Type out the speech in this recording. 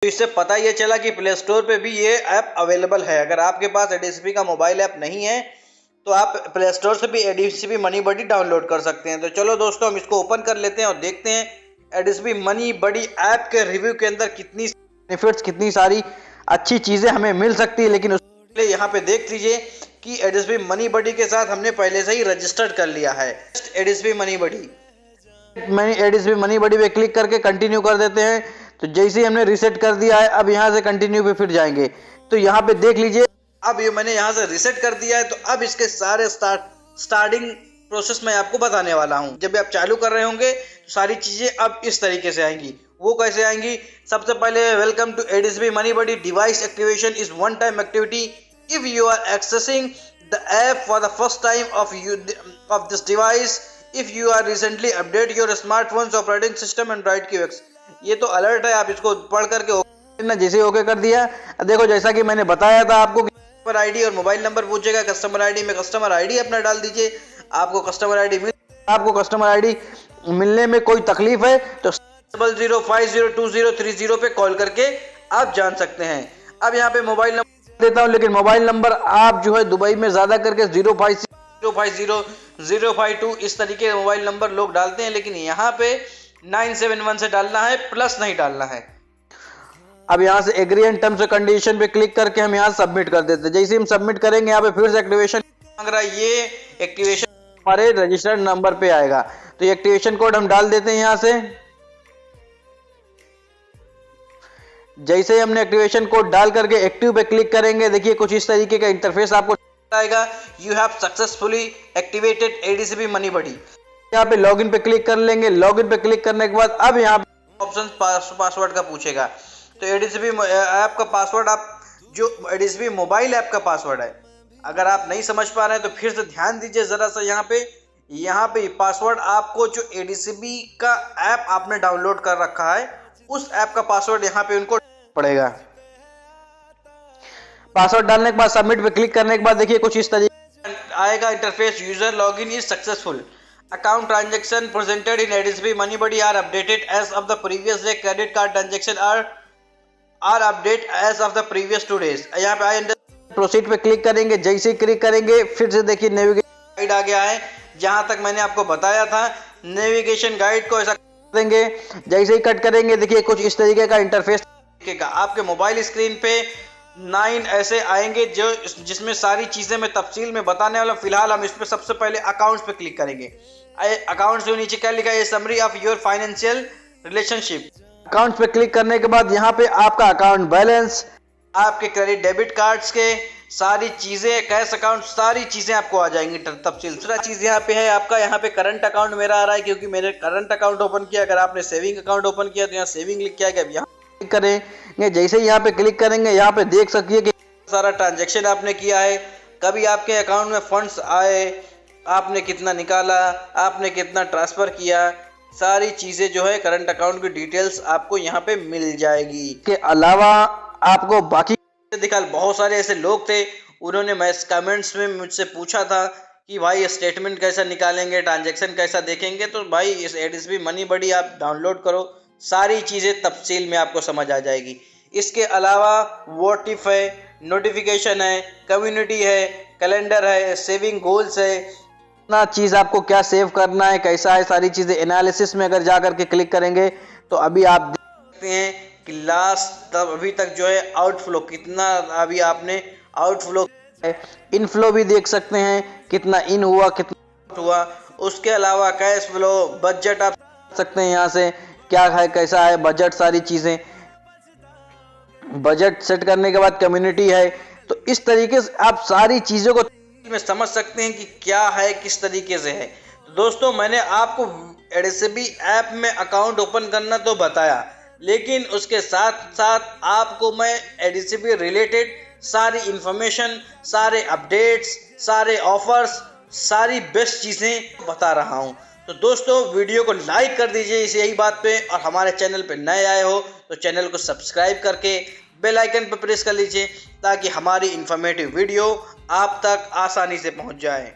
तो इससे पता ये चला कि प्ले स्टोर पे भी ये ऐप अवेलेबल है। अगर आपके पास एडीसीबी का मोबाइल ऐप नहीं है तो आप प्ले स्टोर से भी एडीसीबी मनी बडी डाउनलोड कर सकते हैं। तो चलो दोस्तों, हम इसको ओपन कर लेते हैं और देखते हैं एडीसीबी मनी बडी ऐप के रिव्यू के अंदर कितनी बेनिफिट्स, कितनी सारी अच्छी चीज़ें हमें मिल सकती है। लेकिन उसके लिए यहाँ पे देख लीजिए कि एडीसीबी मनी बडी के साथ हमने पहले से ही रजिस्टर्ड कर लिया है। एडीसीबी मनी बडी एडीसीबी मनी बडी पे क्लिक करके कंटिन्यू कर देते हैं। तो जैसे ही हमने रीसेट कर दिया है, अब यहाँ से कंटिन्यू पे फिर जाएंगे। तो यहाँ पे देख लीजिए, अब ये मैंने यहाँ से रीसेट कर दिया है। तो अब इसके सारे स्टार्टिंग प्रोसेस मैं आपको बताने वाला हूँ। जब आप चालू कर रहे होंगे तो सारी चीज़ें अब इस तरीके से आएंगी। वो कैसे आएंगी? सबसे पहले, welcome to ADCB money buddy, device activation is one time activity if you are accessing the app for the first time of this device, if you are recently update your smartphones operating system Android QX. ये तो alert है, आप इसको पढ़ करके ना जैसे okay कर दिया। देखो, जैसा कि मैंने बताया था आपको, कस्टमर आईडी और मोबाइल नंबर पूछेगा। कस्टमर आईडी में कस्टमर आईडी अपना डाल दीजिए। आपको कस्टमर आईडी मिलने में कोई तकलीफ है तो 00502030 पे कॉल करके आप जान सकते हैं। अब यहाँ पे मोबाइल नंबर देता हूँ, लेकिन मोबाइल नंबर आप जो है दुबई में ज्यादा करके 050 इस तरीके के मोबाइल नंबर लोग डालते हैं, लेकिन यहाँ पे 971 से डालना है, प्लस नहीं डालना है। अब यहाँ से agree and terms and condition पे क्लिक करके हम यहाँ सबमिट कर देते हैं। जैसे हम सबमिट करेंगे, यहाँ पे फिर से एक्टिवेशन मांग रहा है। ये एक्टिवेशन हमारे रजिस्टर्ड नंबर पे आएगा। तो ये एक्टिवेशन कोड हम डाल देते हैं यहाँ से। जैसे ही हमने एक्टिवेशन कोड डाल करके एक्टिव पे क्लिक करेंगे, देखिए कुछ इस तरीके का इंटरफेस आपको आएगा। You have successfully activated ADCB money buddy. यहाँ पे लॉगिन पे क्लिक कर लेंगे। लॉगिन पे क्लिक करने के बाद अब यहाँ पे ऑप्शन पासवर्ड का पूछेगा। तो एडीसीबी ऐप का पासवर्ड, आप जो एडीसीबी मोबाइल ऐप का पासवर्ड है, अगर आप नहीं समझ पा रहे हैं तो फिर से ध्यान दीजिए जरा सा। यहाँ पे पासवर्ड आपको जो एडीसीबी का ऐप आपने डाउनलोड कर रखा है, उस ऐप का पासवर्ड यहाँ पे उनको पड़ेगा। पासवर्ड डालने के बाद सबमिट पे क्लिक करने के बाद देखिए कुछ इस तरीके आएगा interface. User login is successful, account transaction presented in ADCB money buddy are updated as of the previous day, credit card transaction are update as of the previous 2 days। यहाँ पे आई प्रोसीड पे click करेंगे। जैसे ही click करेंगे, फिर से देखिए navigation guide आ गया है। जहां तक मैंने आपको बताया था, नेविगेशन गाइड को ऐसा देंगे। जैसे ही कट करेंगे, देखिए कुछ इस तरीके का इंटरफेस दिखेगा। आपके मोबाइल स्क्रीन पे 9 ऐसे आएंगे जो जिसमें सारी चीजें मैं तफसील में बताने वाला। फिलहाल हम इस पे सबसे पहले अकाउंट्स पे क्लिक करेंगे। अकाउंट्स के नीचे क्या लिखा है? Summary of your financial relationship. Accounts पे क्लिक करने के बाद यहाँ पे आपका अकाउंट बैलेंस, आपके क्रेडिट डेबिट कार्ड्स के सारी चीजें, कैश अकाउंट, सारी चीजें आपको आ जाएंगी तफसील। दूसरा चीज यहाँ पे है आपका, यहाँ पे करंट अकाउंट मेरा आ रहा है क्योंकि मैंने करंट अकाउंट ओपन किया। अगर आपने सेविंग अकाउंट ओपन किया तो यहाँ सेविंग लिख के आएगा। अब यहाँ क्लिक करेंगे। जैसे ही यहाँ पे क्लिक करेंगे, यहाँ पे देख सकिए कि सारा ट्रांजेक्शन आपने किया है, कभी आपके अकाउंट में फंड्स आए, आपने कितना निकाला, आपने कितना ट्रांसफर किया, सारी चीजें जो है करंट अकाउंट की डिटेल्स आपको यहाँ पे मिल जाएगी। के अलावा आपको बाकी दिखा, बहुत सारे ऐसे लोग थे, उन्होंने कमेंट्स में मुझसे पूछा था कि भाई स्टेटमेंट कैसा निकालेंगे, ट्रांजैक्शन कैसा देखेंगे। तो भाई इस एडीसीबी मनी बडी आप डाउनलोड करो, सारी चीज़ें तफसील में आपको समझ आ जाएगी। इसके अलावा व्हाट्सएप है, नोटिफिकेशन है, कम्युनिटी है, कैलेंडर है, सेविंग गोल्स है, इतना चीज़ आपको क्या सेव करना है, कैसा है, सारी चीज़ें एनालिसिस में अगर जा करके क्लिक करेंगे तो अभी आप देख सकते हैं कि लास्ट अभी तक जो है आउटफ्लो कितना, अभी आपने आउटफ्लो, इनफ्लो भी देख सकते हैं कितना इन हुआ, कितना आउट हुआ। उसके अलावा कैश फ्लो, बजट आप देख सकते हैं यहाँ से क्या है, कैसा है बजट, सारी चीज़ें। बजट सेट करने के बाद कम्युनिटी है। तो इस तरीके से आप सारी चीज़ों को में समझ सकते हैं कि क्या है, किस तरीके से है। तो दोस्तों, मैंने आपको एडीसीबी ऐप में अकाउंट ओपन करना तो बताया, लेकिन उसके साथ साथ आपको मैं एडीसीबी रिलेटेड सारी इंफॉर्मेशन, सारे अपडेट्स, सारे ऑफर्स, सारी बेस्ट चीज़ें बता रहा हूं। तो दोस्तों, वीडियो को लाइक कर दीजिए इस यही बात पे, और हमारे चैनल पे नए आए हो तो चैनल को सब्सक्राइब करके बेल आइकन पर प्रेस कर लीजिए ताकि हमारी इंफॉर्मेटिव वीडियो आप तक आसानी से पहुंच जाए।